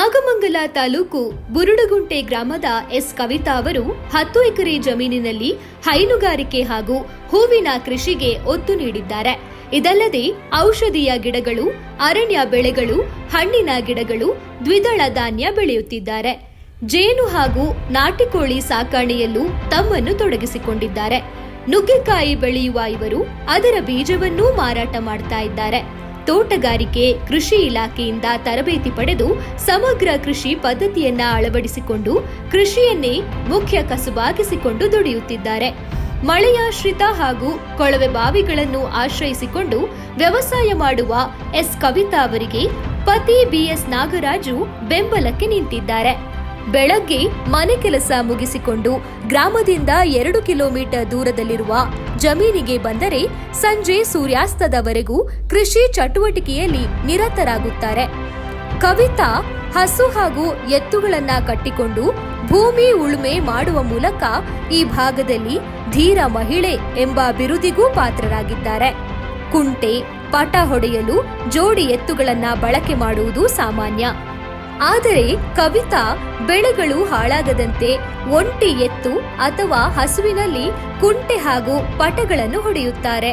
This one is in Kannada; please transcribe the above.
ನಾಗಮಂಗಲ ತಾಲೂಕು ಬುರುಡುಗುಂಟೆ ಗ್ರಾಮದ ಎಸ್ ಕವಿತಾ ಅವರು 10 ಎಕರೆ ಜಮೀನಿನಲ್ಲಿ ಹೈನುಗಾರಿಕೆ ಹಾಗೂ ಹೂವಿನ ಕೃಷಿಗೆ ಒತ್ತು ನೀಡಿದ್ದಾರೆ. ಇದಲ್ಲದೆ ಔಷಧೀಯ ಗಿಡಗಳು, ಅರಣ್ಯ ಬೆಳೆಗಳು, ಹಣ್ಣಿನ ಗಿಡಗಳು, ದ್ವಿದಳ ಧಾನ್ಯ ಬೆಳೆಯುತ್ತಿದ್ದಾರೆ. ಜೇನು ಹಾಗೂ ನಾಟಿಕೋಳಿ ಸಾಕಾಣೆಯಲ್ಲೂ ತಮ್ಮನ್ನು ತೊಡಗಿಸಿಕೊಂಡಿದ್ದಾರೆ. ನುಗ್ಗೆಕಾಯಿ ಬೆಳೆಯುವ ಇವರು ಅದರ ಬೀಜವನ್ನೂ ಮಾರಾಟ ಮಾಡ್ತಾ ಇದ್ದಾರೆ. ತೋಟಗಾರಿಕೆ ಕೃಷಿ ಇಲಾಖೆಯಿಂದ ತರಬೇತಿ ಪಡೆದು ಸಮಗ್ರ ಕೃಷಿ ಪದ್ಧತಿಯನ್ನ ಅಳವಡಿಸಿಕೊಂಡು ಕೃಷಿಯನ್ನೇ ಮುಖ್ಯ ಕಸುಬಾಗಿಸಿಕೊಂಡು ದುಡಿಯುತ್ತಿದ್ದಾರೆ. ಮಳೆಯಾಶ್ರಿತ ಹಾಗೂ ಕೊಳವೆ ಬಾವಿಗಳನ್ನು ಆಶ್ರಯಿಸಿಕೊಂಡು ವ್ಯವಸಾಯ ಮಾಡುವ ಎಸ್ ಕವಿತಾ ಅವರಿಗೆ ಪತಿ ಬಿಎಸ್ ನಾಗರಾಜು ಬೆಂಬಲಕ್ಕೆ ನಿಂತಿದ್ದಾರೆ. ಬೆಳಗ್ಗೆ ಮನೆ ಕೆಲಸ ಮುಗಿಸಿಕೊಂಡು ಗ್ರಾಮದಿಂದ 2 ಕಿಲೋಮೀಟರ್ ದೂರದಲ್ಲಿರುವ ಜಮೀನಿಗೆ ಬಂದರೆ ಸಂಜೆ ಸೂರ್ಯಾಸ್ತದವರೆಗೂ ಕೃಷಿ ಚಟುವಟಿಕೆಯಲ್ಲಿ ನಿರತರಾಗುತ್ತಾರೆ. ಕವಿತಾ ಹಸು ಹಾಗೂ ಎತ್ತುಗಳನ್ನ ಕಟ್ಟಿಕೊಂಡು ಭೂಮಿ ಉಳುಮೆ ಮಾಡುವ ಮೂಲಕ ಈ ಭಾಗದಲ್ಲಿ ಧೀರ ಮಹಿಳೆ ಎಂಬ ಬಿರುದಿಗೂ ಪಾತ್ರರಾಗಿದ್ದಾರೆ. ಕುಂಟೆ, ಪಟ ಹೊಡೆಯಲು ಜೋಡಿ ಎತ್ತುಗಳನ್ನ ಬಳಕೆ ಮಾಡುವುದು ಸಾಮಾನ್ಯ. ಆದರೆ ಕವಿತಾ ಬೆಳೆಗಳು ಹಾಳಾಗದಂತೆ ಒಂಟಿ ಎತ್ತು ಅಥವಾ ಹಸುವಿನಲ್ಲಿ ಕುಂಟೆ ಹಾಗೂ ಪಟಗಳನ್ನು ಹೊಡೆಯುತ್ತಾರೆ.